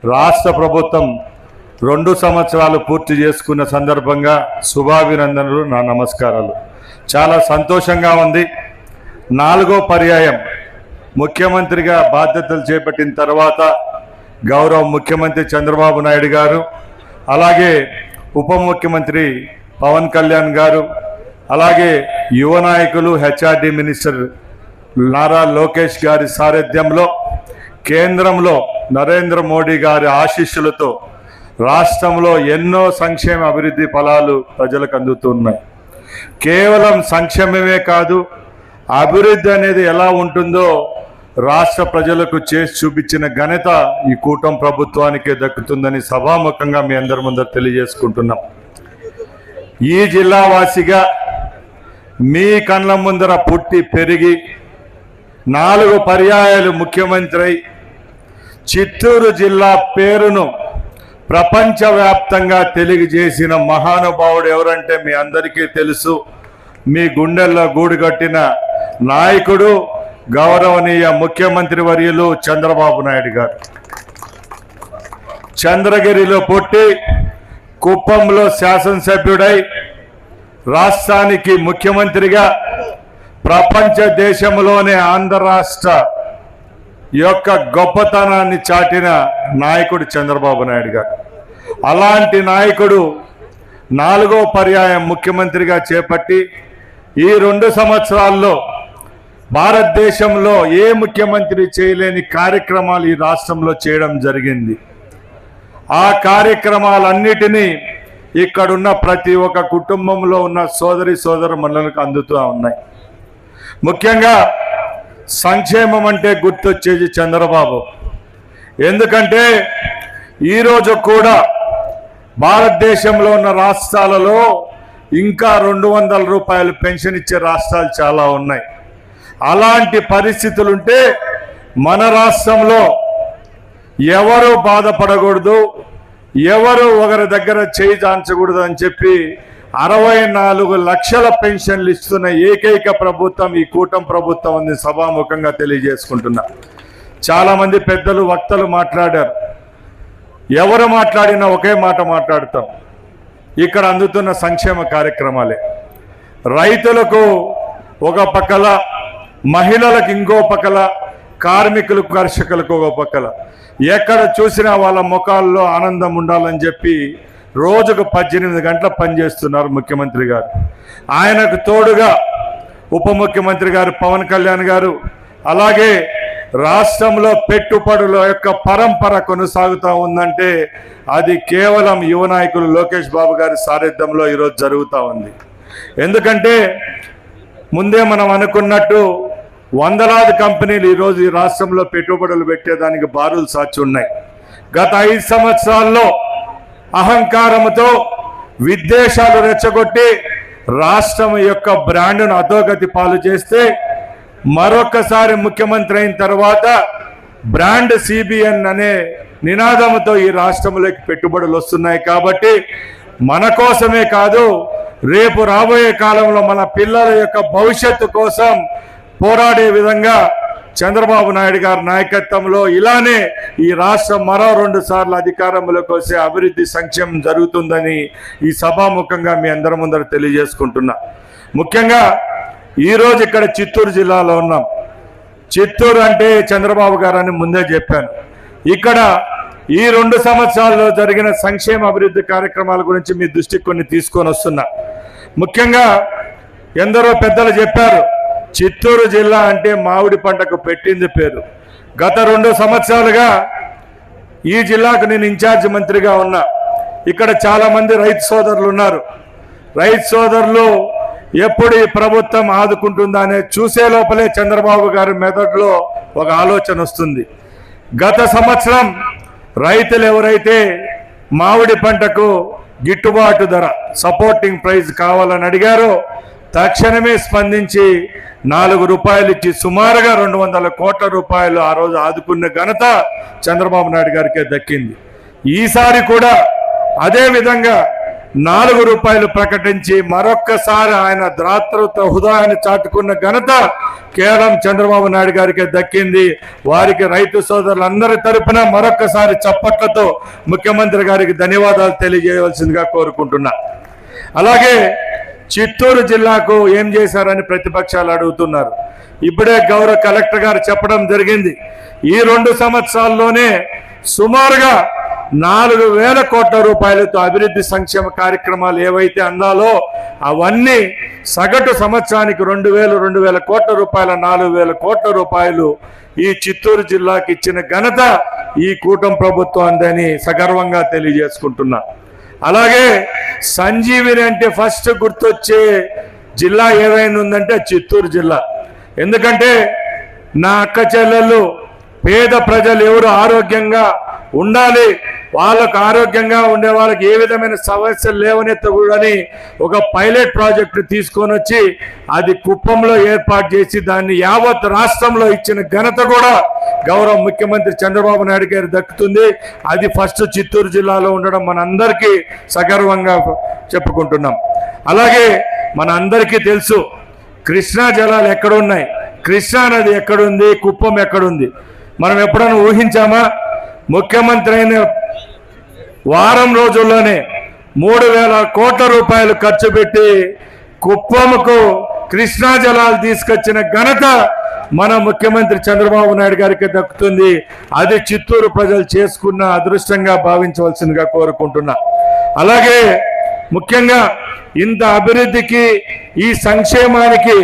రాష్ట్ర ప్రభుత్వం 2 సంవత్సరాలు పూర్తి చేసుకున్న సందర్భంగా శుభాభినందనలు, నా నమస్కారాలు. చాలా సంతోషంగా ఉంది. 4వ పర్యాయం ముఖ్యమంత్రిగా బాధ్యతలు చేపట్టిన తర్వాత గౌరవ ముఖ్యమంత్రి చంద్రబాబు నాయుడు గారు, అలాగే ఉప ముఖ్యమంత్రి పవన్ కళ్యాణ్ గారు, అలాగే యువ నాయకులు హెచ్ఆర్డి మినిస్టర్ నారా లోకేష్ గారి సారథ్యంలో కేంద్రంలో నరేంద్ర మోడీ గారి ఆశీస్సులతో రాష్ట్రంలో ఎన్నో సంక్షేమ అభివృద్ధి ఫలాలు ప్రజలకు అందుతున్నాయి. కేవలం సంక్షేమమే కాదు, అభివృద్ధి అనేది ఎలా ఉంటుందో రాష్ట్ర ప్రజలకు చేసి చూపించిన ఘనత ఈ కూటమి ప్రభుత్వానికే దక్కుతుందని సభాముఖంగా మీ అందరి ముందర తెలియజేసుకుంటున్నాం. ఈ జిల్లా వాసిగా మీ కళ్ళ ముందర పుట్టి పెరిగి 4 పర్యాయాలు ముఖ్యమంత్రి చిత్తూరు జిల్లా పేరును ప్రపంచవ్యాప్తంగా తెలియజేసిన మహానుభావుడు ఎవరంటే మీ అందరికీ తెలుసు. మీ గుండెల్లో గూడుగట్టిన నాయకుడు గౌరవనీయ ముఖ్యమంత్రి వర్యులు చంద్రబాబు నాయుడు గారు. చంద్రగిరిలో పుట్టి కుప్పంలో శాసనసభ్యుడై రాష్ట్రానికి ముఖ్యమంత్రిగా ప్రపంచ దేశంలోనే ఆంధ్ర రాష్ట్ర యొక్క గొప్పతనాన్ని చాటిన నాయకుడు చంద్రబాబు నాయుడు గారు. అలాంటి నాయకుడు 4వ పర్యాయం ముఖ్యమంత్రిగా చేపట్టి ఈ 2 సంవత్సరాల్లో భారతదేశంలో ఏ ముఖ్యమంత్రి చేయలేని కార్యక్రమాలు ఈ రాష్ట్రంలో చేయడం జరిగింది. ఆ కార్యక్రమాలన్నిటినీ ఇక్కడున్న ప్రతి ఒక్క కుటుంబంలో ఉన్న సోదరీమణులకు అందుతూ ఉన్నాయి. ముఖ్యంగా సంక్షేమం అంటే గుర్తొచ్చేది చంద్రబాబు. ఎందుకంటే ఈరోజు కూడా భారతదేశంలో ఉన్న రాష్ట్రాలలో ఇంకా 200 రూపాయలు పెన్షన్ ఇచ్చే రాష్ట్రాలు చాలా ఉన్నాయి. అలాంటి పరిస్థితులుంటే మన రాష్ట్రంలో ఎవరు బాధపడకూడదు, ఎవరు ఒకరి దగ్గర చేయి చాచకూడదు అని చెప్పి 64 లక్షల పెన్షన్లు ఇస్తున్న ఏకైక ప్రభుత్వం ఈ కూటమి ప్రభుత్వం అని సభాముఖంగా తెలియజేసుకుంటున్నా. చాలామంది పెద్దలు వక్తలు మాట్లాడారు. ఎవరు మాట్లాడినా ఒకే మాట మాట్లాడతాం, ఇక్కడ అందుతున్న సంక్షేమ కార్యక్రమాలే. రైతులకు ఒక పక్కల, మహిళలకు ఇంకో పక్కల, కార్మికులకు కర్షకులకు ఒక పక్కల, ఎక్కడ చూసినా వాళ్ళ ముఖాల్లో ఆనందం ఉండాలని చెప్పి రోజుకు 18 గంటల పనిచేస్తున్నారు ముఖ్యమంత్రి గారు. ఆయనకు తోడుగా ఉప ముఖ్యమంత్రి గారు పవన్ కళ్యాణ్ గారు, అలాగే రాష్ట్రంలో పెట్టుబడుల యొక్క పరంపర కొనసాగుతూ ఉందంటే అది కేవలం యువ నాయకులు లోకేష్ బాబు గారి సారథ్యంలో ఈరోజు జరుగుతూ ఉంది. ఎందుకంటే ముందే మనం అనుకున్నట్టు వందలాది కంపెనీలు ఈరోజు ఈ రాష్ట్రంలో పెట్టుబడులు పెట్టేదానికి బారులు సాచి ఉన్నాయి. గత 5 సంవత్సరాల్లో అహంకారంతో విద్వేషాలు రెచ్చగొట్టి రాష్ట్రం యొక్క బ్రాండ్ను అధోగతి పాలు చేస్తే మరొకసారి ముఖ్యమంత్రి అయిన తర్వాత బ్రాండ్ సిబిఎన్ అనే నినాదంతో ఈ రాష్ట్రంలోకి పెట్టుబడులు వస్తున్నాయి. కాబట్టి మన కోసమే కాదు, రేపు రాబోయే కాలంలో మన పిల్లల యొక్క భవిష్యత్తు కోసం పోరాడే విధంగా చంద్రబాబు నాయుడు గారి నాయకత్వంలో ఇలానే ఈ రాష్ట్రం మరో 2 సార్లు అధికారంలోకి వస్తే అభివృద్ధి సంక్షేమం జరుగుతుందని ఈ సభాముఖంగా మీ అందరి ముందర తెలియజేసుకుంటున్నా. ముఖ్యంగా ఈరోజు ఇక్కడ చిత్తూరు జిల్లాలో ఉన్నాం. చిత్తూరు అంటే చంద్రబాబు గారు అని ముందే చెప్పాను. ఇక్కడ ఈ 2 సంవత్సరాల్లో జరిగిన సంక్షేమ అభివృద్ధి కార్యక్రమాల గురించి మీ దృష్టికి కొన్ని తీసుకొని వస్తున్నా. ముఖ్యంగా ఎందరో పెద్దలు చెప్పారు, చిత్తూరు జిల్లా అంటే మామిడి పంటకు పెట్టింది పేరు. గత 2 సంవత్సరాలుగా ఈ జిల్లాకు నేను ఇన్ఛార్జ్ మంత్రిగా ఉన్నా. ఇక్కడ చాలామంది రైతు సోదరులు ఉన్నారు. రైతు సోదరులు ఎప్పుడు ఈ ప్రభుత్వం ఆదుకుంటుందా అనే చూసే లోపలే చంద్రబాబు గారి మెదడులో ఒక ఆలోచన వస్తుంది. గత సంవత్సరం రైతులు ఎవరైతే మామిడి పంటకు గిట్టుబాటు ధర, సపోర్టింగ్ ప్రైస్ కావాలని అడిగారో తక్షణమే స్పందించి 4 రూపాయలు ఇచ్చి సుమారుగా 200 కోట్ల రూపాయలు ఆ రోజు ఆదుకున్న ఘనత చంద్రబాబు నాయుడు గారికే దక్కింది. ఈసారి కూడా అదే విధంగా రూపాయలు ప్రకటించి మరొక్కసారి ఆయన దాతృత్వ హృదయాన్ని చాటుకున్న ఘనత కేవలం చంద్రబాబు నాయుడు గారికి దక్కింది. వారికి రైతు సోదరులందరి తరపున మరొక్కసారి చప్పట్లతో ముఖ్యమంత్రి గారికి ధన్యవాదాలు తెలియజేయవలసిందిగా కోరుకుంటున్నా. అలాగే చిత్తూరు జిల్లాకు ఏం చేశారని ప్రతిపక్షాలు అడుగుతున్నారు. ఇప్పుడే గౌరవ కలెక్టర్ గారు చెప్పడం జరిగింది. ఈ 2 సంవత్సరాల్లోనే సుమారుగా 4,000 కోట్ల రూపాయలతో అభివృద్ధి సంక్షేమ కార్యక్రమాలు ఏవైతే అందాలో అవన్నీ సగటు సంవత్సరానికి 2,000 కోట్ల రూపాయల 4,000 కోట్ల రూపాయలు ఈ చిత్తూరు జిల్లాకి ఇచ్చిన ఘనత ఈ కూటమి ప్రభుత్వం అందని సగర్వంగా తెలియజేసుకుంటున్నా. అలాగే సంజీవిని అంటే ఫస్ట్ గుర్తొచ్చే జిల్లా ఏదైనా ఉందంటే చిత్తూరు జిల్లా. ఎందుకంటే నా అక్క చెల్లెళ్ళు పేద ప్రజలు ఎవరు ఆరోగ్యంగా ఉండాలి, వాళ్ళకు ఆరోగ్యంగా ఉండే వాళ్ళకి ఏ విధమైన సమస్యలు లేవనెత్తకూడని ఒక పైలట్ ప్రాజెక్టు తీసుకొని వచ్చి అది కుప్పంలో ఏర్పాటు చేసి దాన్ని యావత్ రాష్ట్రంలో ఇచ్చిన ఘనత కూడా గౌరవ ముఖ్యమంత్రి చంద్రబాబు నాయుడు గారు దక్కుతుంది. అది ఫస్ట్ చిత్తూరు జిల్లాలో ఉండడం మనందరికీ సగర్వంగా చెప్పుకుంటున్నాం. అలాగే మన అందరికీ తెలుసు కృష్ణా జలాలు ఎక్కడున్నాయి, కృష్ణా నది ఎక్కడుంది, కుప్పం ఎక్కడుంది. మనం ఎప్పుడైనా ఊహించామా? ముఖ్యమంత్రి అయిన వారం రోజుల్లోనే 3,000 కోట్ల రూపాయలు ఖర్చు పెట్టి కుప్పంకు కృష్ణా జలాలు తీసుకొచ్చిన ఘనత మన ముఖ్యమంత్రి చంద్రబాబు నాయుడు గారికి దక్కుతుంది. అది చిత్తూరు ప్రజలు చేసుకున్న అదృష్టంగా భావించవలసిందిగా కోరుకుంటున్నా. అలాగే ముఖ్యంగా ఇంత అభివృద్ధికి ఈ సంక్షేమానికి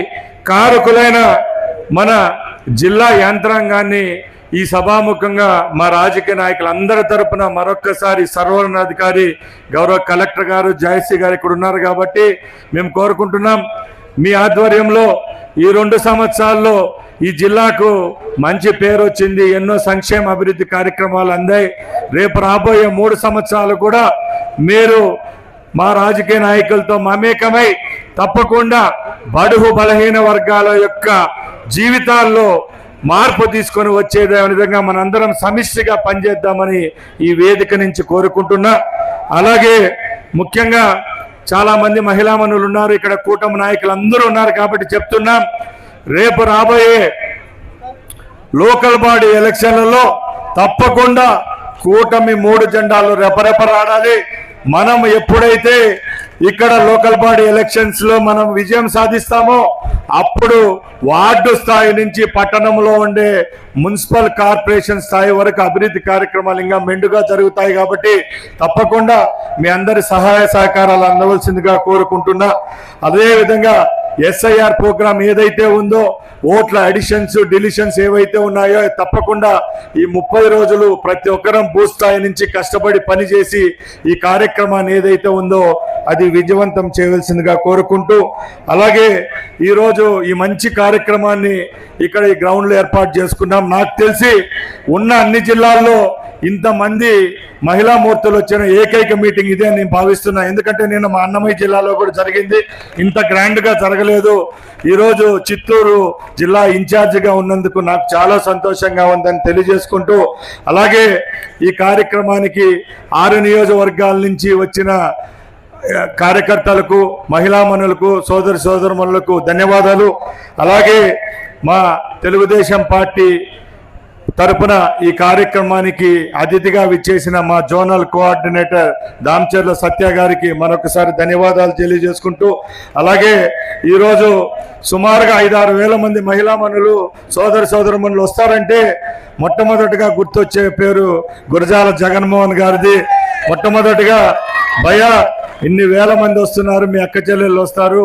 కారకులైన మన జిల్లా యంత్రాంగాన్ని ఈ సభాముఖంగా మా రాజకీయ నాయకులందరి తరపున మరొక్కసారి సర్వోన్నతాధికారి గౌరవ కలెక్టర్ గారు జయశ్రీ గారు ఇక్కడ ఉన్నారు కాబట్టి మేము కోరుకుంటున్నాం, మీ ఆధ్వర్యంలో ఈ 2 సంవత్సరాల్లో ఈ జిల్లాకు మంచి పేరు వచ్చింది, ఎన్నో సంక్షేమ అభివృద్ధి కార్యక్రమాలు అందాయి. రేపు రాబోయే 3 సంవత్సరాలు కూడా మీరు మా రాజకీయ నాయకులతో మమేకమై తప్పకుండా బడుగు బలహీన వర్గాల యొక్క జీవితాల్లో మార్పు తీసుకొని వచ్చేదే విధంగా మనందరం సమిష్టిగా పనిచేద్దామని ఈ వేదిక నుంచి కోరుకుంటున్నా. అలాగే ముఖ్యంగా చాలా మంది మహిళా మనులు ఉన్నారు, ఇక్కడ కూటమి నాయకులు అందరూ ఉన్నారు కాబట్టి చెప్తున్నాం, రేపు రాబోయే లోకల్ బాడీ ఎలక్షన్లలో తప్పకుండా కూటమి 3 జెండాలు రెపరెపలాడాలి. మనం ఎప్పుడైతే ఇక్కడ లోకల్ బాడీ ఎలక్షన్స్ లో మనం విజయం సాధిస్తామో అప్పుడు వార్డు స్థాయి నుంచి పట్టణంలో ఉండే మున్సిపల్ కార్పొరేషన్ స్థాయి వరకు అభివృద్ధి కార్యక్రమాలు ఇంకా మెండుగా జరుగుతాయి. కాబట్టి తప్పకుండా మీ అందరి సహాయ సహకారాలు అందవలసిందిగా కోరుకుంటున్నా. అదేవిధంగా SIR ప్రోగ్రామ్ ఏదైతే ఉందో ఓట్ల అడిషన్స్ డిలిషన్స్ ఏవైతే ఉన్నాయో తప్పకుండా ఈ 30 రోజులు ప్రతి ఒక్కరం బూత్ స్థాయి నుంచి కష్టపడి పనిచేసి ఈ కార్యక్రమాన్ని ఏదైతే ఉందో అది విజయవంతం చేయవలసిందిగా కోరుకుంటూ, అలాగే ఈరోజు ఈ మంచి కార్యక్రమాన్ని ఇక్కడ ఈ గ్రౌండ్లో ఏర్పాటు చేసుకున్నాం. నాకు తెలిసి ఉన్న అన్ని జిల్లాల్లో ఇంతమంది మహిళా మూర్తులు వచ్చిన ఏకైక మీటింగ్ ఇదే నేను భావిస్తున్నా. ఎందుకంటే నేను మా అన్నమయ్య జిల్లాలో కూడా జరిగింది, ఇంత గ్రాండ్గా జరగలేదు. ఈరోజు చిత్తూరు జిల్లా ఇన్ఛార్జిగా ఉన్నందుకు నాకు చాలా సంతోషంగా ఉందని తెలియజేసుకుంటూ, అలాగే ఈ కార్యక్రమానికి 6 నియోజకవర్గాల నుంచి వచ్చిన కార్యకర్తలకు మహిళా మనులకు సోదరి సోదరుమణులకు ధన్యవాదాలు. అలాగే మా తెలుగుదేశం పార్టీ తరపున ఈ కార్యక్రమానికి అతిథిగా విచ్చేసిన మా జోనల్ కోఆర్డినేటర్ దామచర్ల సత్య గారికి మరొకసారి ధన్యవాదాలు తెలియజేసుకుంటూ, అలాగే ఈరోజు సుమారుగా 5-6 వేల మంది మహిళా మనులు సోదరి సోదరుమణులు వస్తారంటే మొట్టమొదటిగా గుర్తొచ్చే పేరు గురజాల జగన్మోహన్ గారిది. మొట్టమొదటిగా భయ్యా ఇన్ని వేల మంది వస్తున్నారు, మీ అక్క చెల్లెళ్ళు వస్తారు,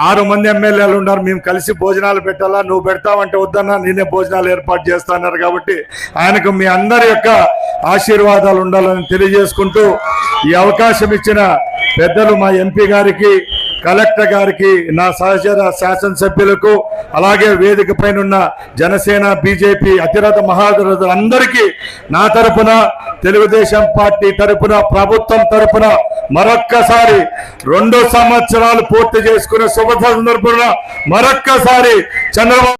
6 మంది ఎమ్మెల్యేలు ఉన్నారు, మేము కలిసి భోజనాలు పెట్టాలా, నువ్వు పెడతావంటే వద్దన్నా నేనే భోజనాలు ఏర్పాటు చేస్తున్నారు. కాబట్టి ఆయనకు మీ అందరి యొక్క ఆశీర్వాదాలు ఉండాలని తెలియజేసుకుంటూ, ఈ అవకాశం ఇచ్చిన పెద్దలు మా ఎంపీ గారికి, కలెక్టర్ గారికి, నా సహచర శాసనసభ్యులకు, అలాగే వేదిక పైన జనసేన బీజేపీ అతిరథ మహారథులు అందరికీ నా తరపున తెలుగుదేశం పార్టీ తరపున ప్రభుత్వం తరపున మరొక్కసారి 2 సంవత్సరాలు పూర్తి చేసుకునే శుభ సందర్భంగా మరొక్కసారి చంద్రబాబు